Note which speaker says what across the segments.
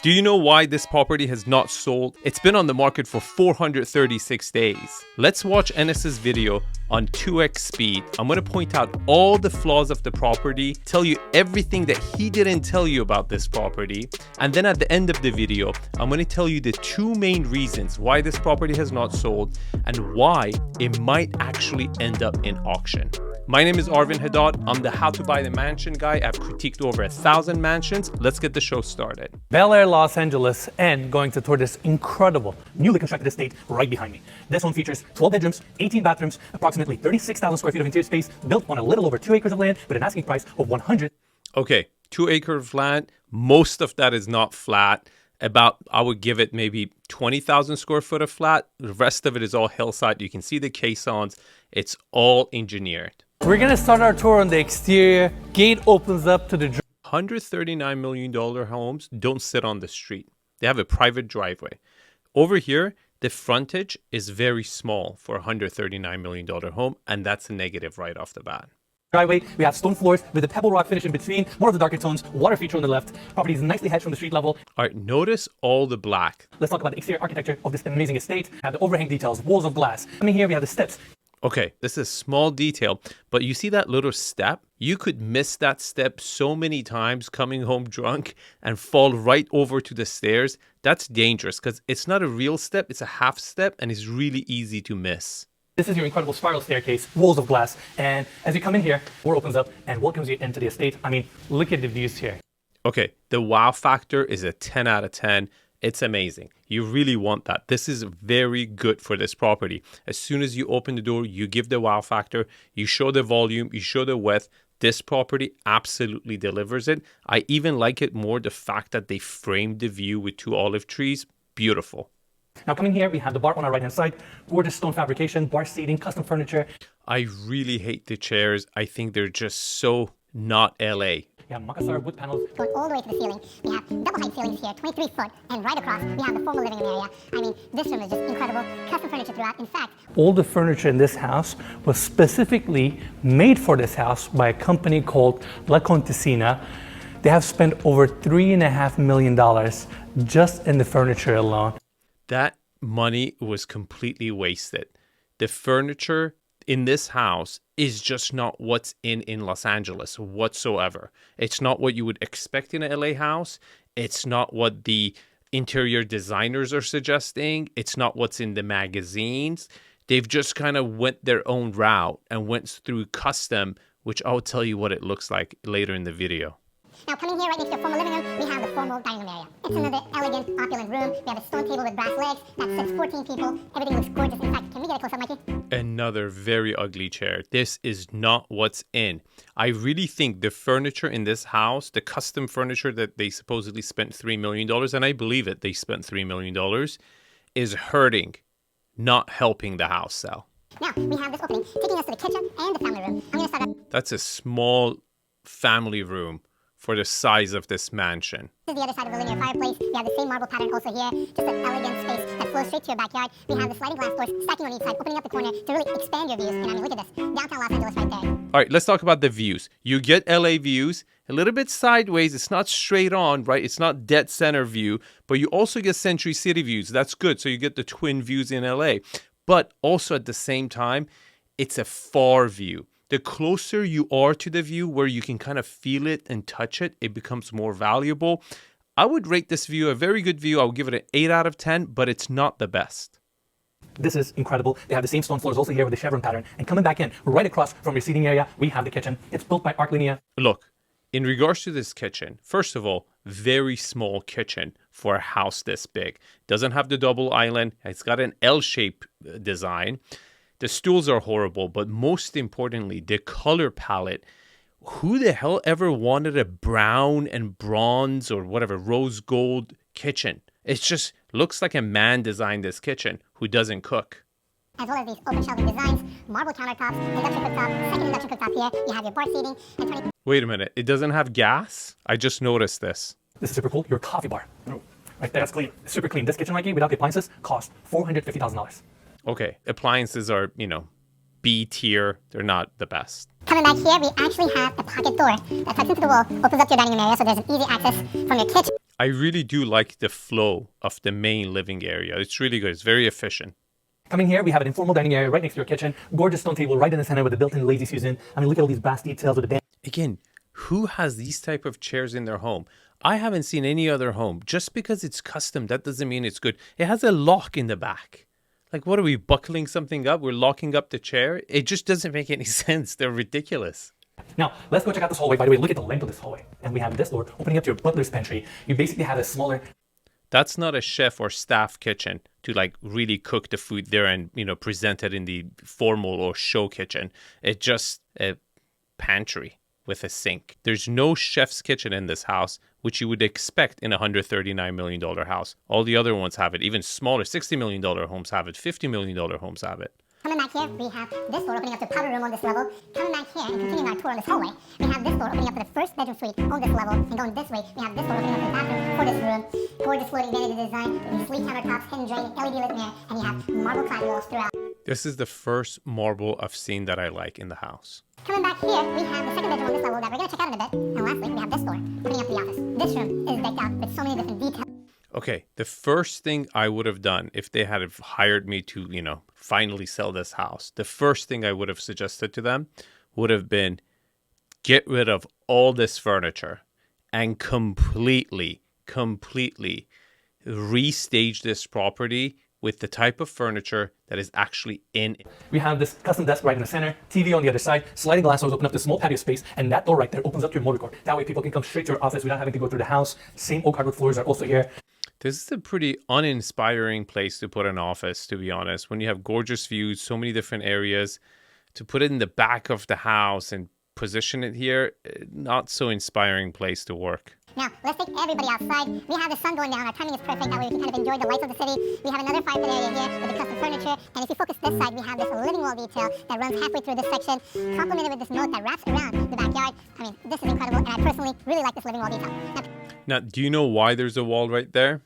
Speaker 1: Do you know why this property has not sold? It's been on the market for 436 days. Let's watch Enes's video on 2x speed. I'm going to point out all the flaws of the property, tell you everything that he didn't tell you about this property, and then at the end of the video, I'm going to tell you the two main reasons why this property has not sold and why it might actually end up in auction. My name is 𝗕𝗏𝗕𝗏. I'm the How to Buy the Mansion guy. I've critiqued over 1,000 mansions. Let's get the show started.
Speaker 2: Bel Air, Los Angeles, and going to tour this incredible, newly constructed estate right behind me. This home features 12 bedrooms, 18 bathrooms, approximately 36,000 square feet of interior space, built on a little over 2 acres of land with an asking price of $100.
Speaker 1: Okay, 2 acres of land. Most of that is not flat. I would give it maybe 20,000 square foot of flat. The rest of it is all hillside. You can see the caissons. It's all engineered.
Speaker 2: We're gonna start our tour on the exterior. Gate opens up to the
Speaker 1: $139 million homes don't sit on the street. They have a private driveway. Over here, the frontage is very small for a $139 million home, and that's a negative right off the bat.
Speaker 2: Driveway, we have stone floors with a pebble rock finish in between, more of the darker tones, water feature on the left. Property is nicely hedged from the street level.
Speaker 1: All right, notice all the black.
Speaker 2: Let's talk about the exterior architecture of this amazing estate. We have the overhang details, walls of glass. Coming here, we have the steps.
Speaker 1: Okay, this is a small detail, but you see that little step? You could miss that step so many times coming home drunk and fall right over to the stairs. That's dangerous because it's not a real step, it's a half step, and it's really easy to miss.
Speaker 2: This is your incredible spiral staircase, walls of glass, and as you come in here, door opens up and welcomes you into the estate. I mean, look at the views here.
Speaker 1: Okay, the wow factor is a 10 out of 10. It's amazing. You really want that. This is very good for this property. As soon as you open the door, you give the wow factor, you show the volume, you show the width. This property absolutely delivers it. I even like it more the fact that they framed the view with 2 olive trees. Beautiful.
Speaker 2: Now coming here, we have the bar on our right hand side, gorgeous stone fabrication, bar seating, custom furniture.
Speaker 1: I really hate the chairs. I think they're just so not LA.
Speaker 2: We have Makassar wood panels
Speaker 3: going all the way to the ceiling. We have double height ceilings here, 23 foot, and right across we have the formal living room area. I mean, this room is just incredible. Custom furniture throughout. In fact,
Speaker 2: all the furniture in this house was specifically made for this house by a company called 𝗕𝗏𝗕𝗏. They have spent over $3.5 million just in the furniture alone.
Speaker 1: That money was completely wasted. The furniture in this house is just not what's in Los Angeles whatsoever. It's not what you would expect in an LA house. It's not what the interior designers are suggesting. It's not what's in the magazines. They've just kind of went their own route and went through custom, which I'll tell you what it looks like later in the video.
Speaker 3: now coming here right next to the formal living room, we have the formal dining room area. It's another elegant, opulent room. We have a stone table with brass legs that sits 14 people. Everything looks gorgeous. In fact, can we get a close-up, Mikey?
Speaker 1: Another very ugly chair. This is not what's in. I really think the furniture in this house, the custom furniture that they supposedly spent $3 million, and I believe it, they spent $3 million, is hurting, not helping the house sell.
Speaker 3: Now, we have this opening taking us to the kitchen and the family room. I'm going to start up.
Speaker 1: That's a small family room for the size of this mansion.
Speaker 3: This is the other side of the linear fireplace. We have the same marble pattern also here. Just an elegant space that flows straight to your backyard. We have the sliding glass doors stacking on each side, opening up the corner to really expand your views. And I mean, look at this. Downtown Los Angeles right there.
Speaker 1: All right, let's talk about the views. You get LA views, a little bit sideways. It's not straight on, right? It's not dead center view, but you also get Century City views. That's good. So you get the twin views in LA. But also at the same time, it's a far view. The closer you are to the view where you can kind of feel it and touch it, it becomes more valuable. I would rate this view a very good view. I would give it an 8 out of 10, but it's not the best.
Speaker 2: This is incredible. They have the same stone floors also here with the chevron pattern. And coming back in, right across from your seating area, we have the kitchen. It's built by Arc-Linia.
Speaker 1: Look, in regards to this kitchen, first of all, very small kitchen for a house this big. Doesn't have the double island. It's got an L-shaped design. The stools are horrible, but most importantly, the color palette. Who the hell ever wanted a brown and bronze or whatever rose gold kitchen? It just looks like a man designed this kitchen who doesn't cook.
Speaker 3: As well as these open shelving designs, marble countertops, induction cooktop, second induction cooktop here. You have your bar seating and 20.
Speaker 1: Wait a minute, it doesn't have gas? I just noticed this.
Speaker 2: This is super cool. Your coffee bar. Right there, that's clean. It's super clean. This kitchen, Mikey, without the appliances, cost $450,000.
Speaker 1: Okay, appliances are, B tier. They're not the best.
Speaker 3: Coming back here, we actually have a pocket door that tucks into the wall, opens up to your dining room area, so there's an easy access from your kitchen.
Speaker 1: I really do like the flow of the main living area. It's really good. It's very efficient.
Speaker 2: Coming here, we have an informal dining area right next to your kitchen. Gorgeous stone table right in the center with the built-in lazy Susan. I mean, look at all these brass details with the
Speaker 1: Again, who has these type of chairs in their home? I haven't seen any other home. Just because it's custom, that doesn't mean it's good. It has a lock in the back. Like, what are we, buckling something up? We're locking up the chair? It just doesn't make any sense. They're ridiculous.
Speaker 2: Now, let's go check out this hallway. By the way, look at the length of this hallway. And we have this door opening up to your butler's pantry. You basically have a smaller...
Speaker 1: That's not a chef or staff kitchen to like really cook the food there and, present it in the formal or show kitchen. It's just a pantry with a sink. There's no chef's kitchen in this house, which you would expect in a $139 million house. All the other ones have it. Even smaller $60 million homes have it. $50 million homes have it.
Speaker 3: Coming back here, we have this door opening up to powder room on this level. Coming back here and continuing our tour on this hallway, we have this door opening up to the first bedroom suite on this level. And going this way, we have this door opening up to the bathroom for this room. Gorgeous floating vanity design with sleek countertops, hidden drain, LED lit mirror, and you have marble clad walls throughout.
Speaker 1: This is the first marble I've seen that I like in the house.
Speaker 3: Coming back here, we have the second bedroom on this level that we're going to check out in a bit. And lastly, we have this door opening up to the office. This room is decked out with so many different details.
Speaker 1: Okay, the first thing I would have done if they had hired me to, finally sell this house, the first thing I would have suggested to them would have been get rid of all this furniture and completely restage this property with the type of furniture that is actually in it.
Speaker 2: We have this custom desk right in the center, TV on the other side, sliding glass doors open up to small patio space, and that door right there opens up to your motor court. That way people can come straight to your office without having to go through the house. Same oak hardwood floors are also here.
Speaker 1: This is a pretty uninspiring place to put an office, to be honest. When you have gorgeous views, so many different areas, to put it in the back of the house and position it here, not so inspiring place to work.
Speaker 3: Now, let's take everybody outside. We have the sun going down. Our timing is perfect. That way we can kind of enjoy the lights of the city. We have another 5-foot area here with the custom furniture. And if you focus this side, we have this living wall detail that runs halfway through this section, complemented with this moat that wraps around the backyard. I mean, this is incredible, and I personally really like this living wall detail.
Speaker 1: Now, do you know why there's a wall right there?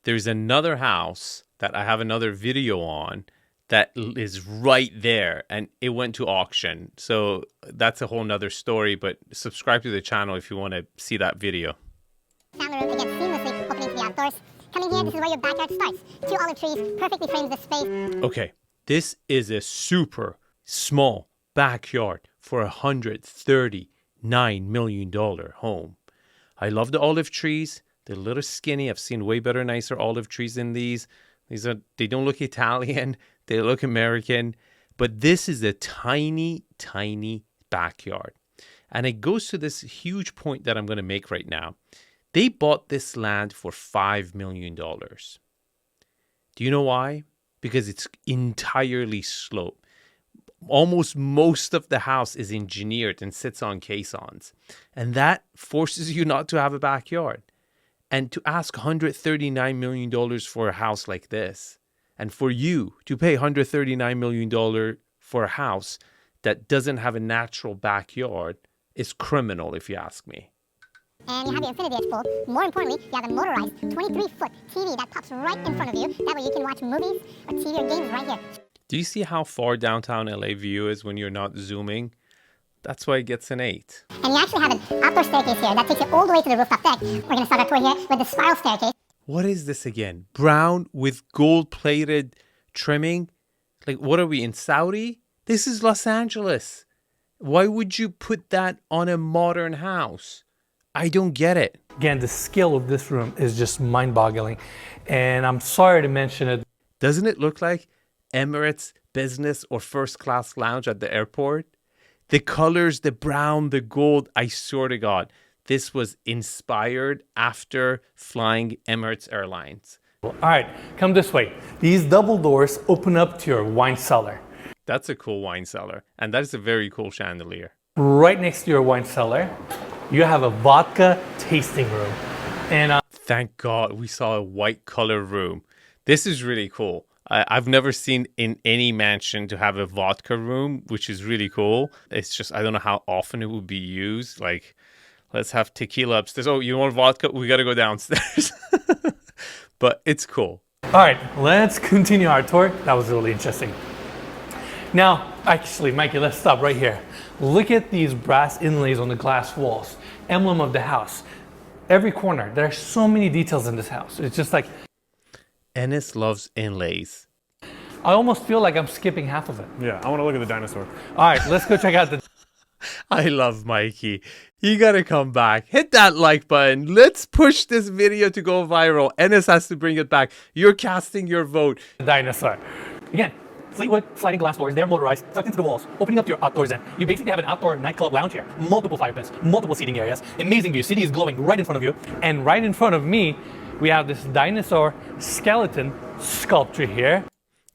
Speaker 1: There's another house that I have another video on that is right there, and it went to auction. So that's a whole nother story, but subscribe to the channel if you want to see that video.
Speaker 3: Family room, again, seamlessly opening to the outdoors. Coming here, this is where your backyard starts. 2 olive trees, perfectly frames the space.
Speaker 1: Okay, this is a super small backyard for a $139 million home. I love the olive trees. They're a little skinny. I've seen way better, nicer olive trees than these. They don't look Italian. They look American. But this is a tiny, tiny backyard. And it goes to this huge point that I'm going to make right now. They bought this land for $5 million. Do you know why? Because it's entirely sloped. Almost most of the house is engineered and sits on caissons. And that forces you not to have a backyard. And to ask $139 million for a house like this, and for you to pay $139 million for a house that doesn't have a natural backyard is criminal, if you ask me.
Speaker 3: And you have your infinity edge pool. More importantly, you have a motorized 23-foot TV that pops right in front of you. That way you can watch movies or TV or games right here.
Speaker 1: Do you see how far downtown LA view is when you're not zooming? That's why it gets an 8.
Speaker 3: And you actually have an outdoor staircase here that takes you all the way to the rooftop deck. We're going to start our tour here with the spiral staircase.
Speaker 1: What is this again? Brown with gold-plated trimming? Like, what are we, in Saudi? This is Los Angeles. Why would you put that on a modern house? I don't get it.
Speaker 2: Again, the scale of this room is just mind-boggling. And I'm sorry to mention it.
Speaker 1: Doesn't it look like Emirates business or first class lounge at the airport? The colors, the brown, the gold, I swear to God, this was inspired after flying Emirates Airlines.
Speaker 2: All right, come this way. These double doors open up to your wine cellar.
Speaker 1: That's a cool wine cellar. And that is a very cool chandelier.
Speaker 2: Right next to your wine cellar, you have a vodka tasting room. And
Speaker 1: thank God we saw a white color room. This is really cool. I've never seen in any mansion to have a vodka room, which is really cool. It's just, I don't know how often it would be used. Like, let's have tequila upstairs. Oh, you want vodka? We got to go downstairs. But it's cool.
Speaker 2: All right, let's continue our tour. That was really interesting. Now, actually, Mikey, let's stop right here. Look at these brass inlays on the glass walls. Emblem of the house. Every corner. There are so many details in this house. It's just like,
Speaker 1: Enes loves inlays.
Speaker 2: I almost feel like I'm skipping half of it.
Speaker 4: Yeah, I want to look at the dinosaur.
Speaker 2: All right, let's go check out the...
Speaker 1: I love Mikey. You gotta come back. Hit that like button. Let's push this video to go viral. Enes has to bring it back. You're casting your vote.
Speaker 2: dinosaur. Again, Fleetwood sliding glass doors, they're motorized, tucked into the walls, opening up to your outdoors end. You basically have an outdoor nightclub lounge here, multiple fire pits, multiple seating areas, amazing view. City is glowing right in front of you. And right in front of me, we have this dinosaur skeleton sculpture here.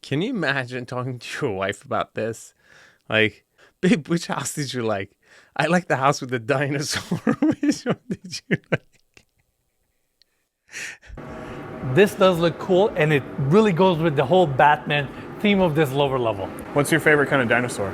Speaker 1: Can you imagine talking to your wife about this? Like, babe, which house did you like? I like the house with the dinosaur. Which one did you like?
Speaker 2: This does look cool, and it really goes with the whole Batman theme of this lower level.
Speaker 4: What's your favorite kind of dinosaur?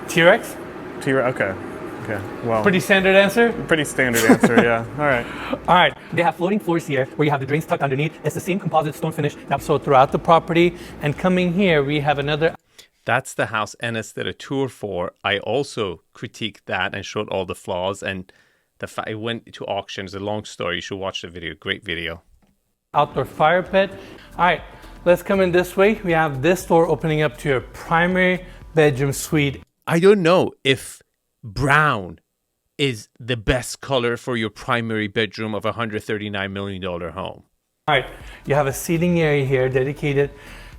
Speaker 2: T-Rex?
Speaker 4: T-Rex. Okay. Okay. Well.
Speaker 2: Pretty standard answer?
Speaker 4: Pretty standard answer. Yeah. All right.
Speaker 2: All right. They have floating floors here where you have the drains tucked underneath. It's the same composite stone finish that's sold throughout the property. And coming here, we have another...
Speaker 1: That's the house Enes did a tour for. I also critiqued that and showed all the flaws. And it went to auction. It's a long story. You should watch the video. Great video.
Speaker 2: Outdoor fire pit. All right. Let's come in this way. We have this door opening up to your primary bedroom suite.
Speaker 1: I don't know if brown is the best color for your primary bedroom of a $139 million home.
Speaker 2: All right. You have a seating area here dedicated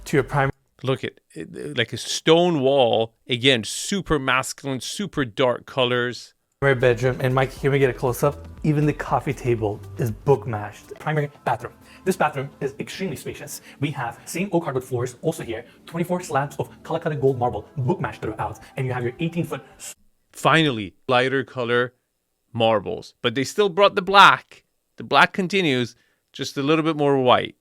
Speaker 2: to your primary.
Speaker 1: Look at it, like a stone wall. Again, super masculine, super dark colors.
Speaker 2: Primary bedroom. And Mike, here we get a close-up. Even the coffee table is book-matched. Primary bathroom. This bathroom is extremely spacious. We have same oak hardwood floors also here. 24 slabs of color-coded gold marble book-matched throughout. And you have your 18-foot...
Speaker 1: Finally, lighter color marbles. But they still brought the black. The black continues, just a little bit more white.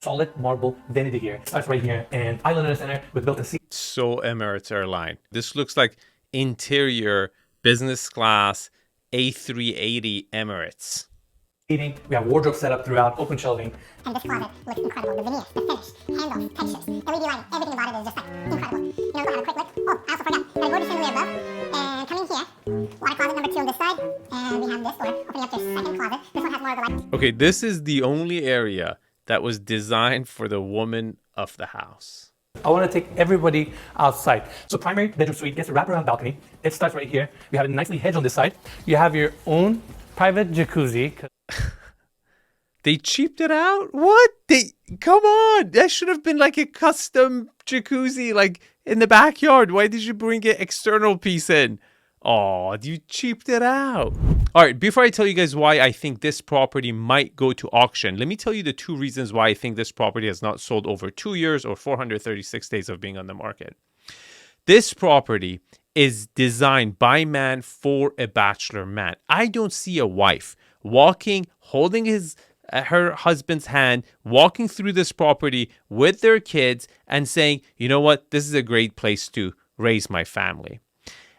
Speaker 2: Solid marble vanity here. Starts right here. And island in the center with built-in seats.
Speaker 1: So Emirates Airline. This looks like interior business class A380 Emirates.
Speaker 2: We have wardrobe set up throughout, open shelving.
Speaker 3: And this closet looks incredible. The veneer, the finish, handles, textures, LED lighting, everything about it is just like incredible. You know, have a quick look. Oh, I also forgot. Got a gorgeous chandelier above. And coming here, water closet number 2 on this side. And we have this door opening up to your second closet. This one has more of the light.
Speaker 1: Okay, this is the only area that was designed for the woman of the house.
Speaker 2: I want to take everybody outside. So primary bedroom suite gets a wraparound balcony. It starts right here. You have it nicely hedged on this side. You have your own private jacuzzi.
Speaker 1: They cheaped it out? What? Come on. That should have been like a custom jacuzzi, like in the backyard. Why did you bring an external piece in? Oh, you cheaped it out. All right, before I tell you guys why I think this property might go to auction, let me tell you the 2 reasons why I think this property has not sold over 2 years or 436 days of being on the market. This property is designed by man for a bachelor man. I don't see a wife walking, holding her husband's hand, walking through this property with their kids and saying, you know what, this is a great place to raise my family.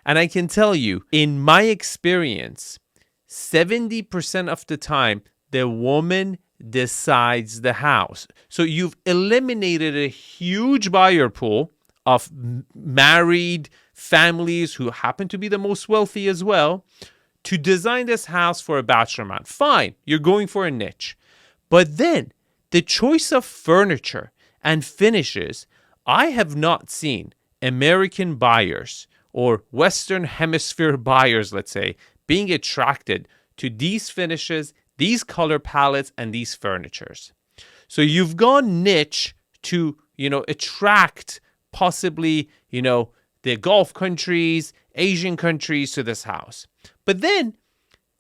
Speaker 1: And I can tell you, in my experience, 70% of the time, the woman decides the house. So you've eliminated a huge buyer pool of married families who happen to be the most wealthy as well to design this house for a bachelor man. Fine, you're going for a niche. But then the choice of furniture and finishes, I have not seen American buyers or Western Hemisphere buyers, let's say, being attracted to these finishes, these color palettes, and these furnitures. So you've gone niche to, attract possibly, the Gulf countries, Asian countries to this house. But then,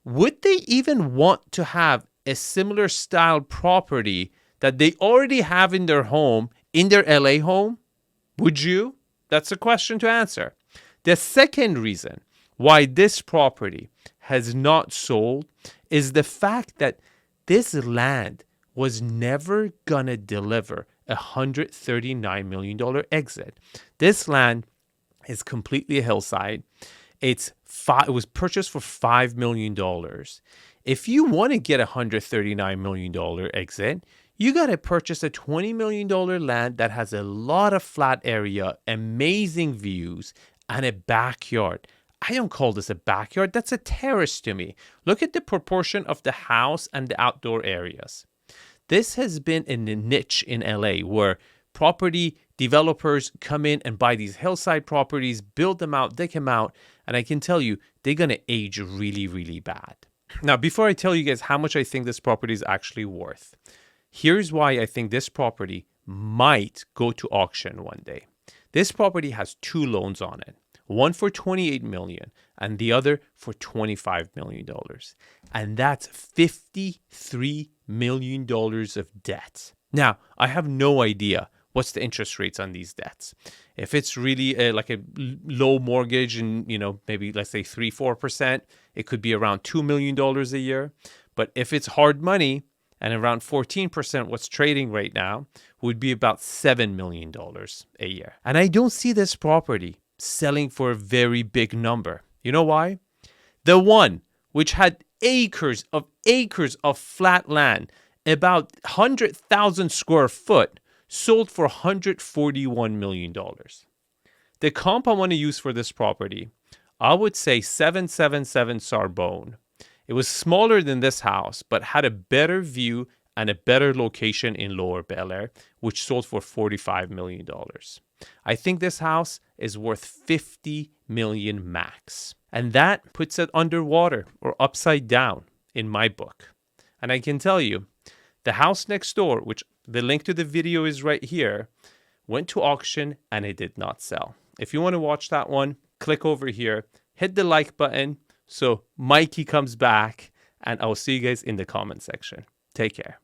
Speaker 1: would they even want to have a similar style property that they already have in their home, in their LA home? Would you? That's a question to answer. The second reason why this property has not sold is the fact that this land was never gonna deliver a $139 million exit. This land is completely a hillside. It was purchased for $5 million. If you want to get a $139 million exit, you got to purchase a $20 million land that has a lot of flat area, amazing views, and a backyard. I don't call this a backyard. That's a terrace to me. Look at the proportion of the house and the outdoor areas. This has been in a niche in LA where property developers come in and buy these hillside properties, build them out, dick them out, and I can tell you, they're going to age really, really bad. Now, before I tell you guys how much I think this property is actually worth, here's why I think this property might go to auction one day. This property has 2 loans on it. One for $28 million and the other for $25 million. And that's $53 million of debt. Now, I have no idea what's the interest rates on these debts. If it's really like a low mortgage and, maybe let's say 3-4%, it could be around $2 million a year. But if it's hard money and around 14%, what's trading right now would be about $7 million a year. And I don't see this property selling for a very big number. You know why? The one which had acres of flat land, about 100,000 square foot, sold for $141 million. The comp I want to use for this property, I would say 777 Sorbonne. It was smaller than this house, but had a better view and a better location in Lower Bel Air, which sold for $45 million. I think this house is worth $50 million max. And that puts it underwater or upside down in my book. And I can tell you, the house next door, which the link to the video is right here, went to auction and it did not sell. If you want to watch that one, click over here, hit the like button so Mikey comes back, and I'll see you guys in the comment section. Take care.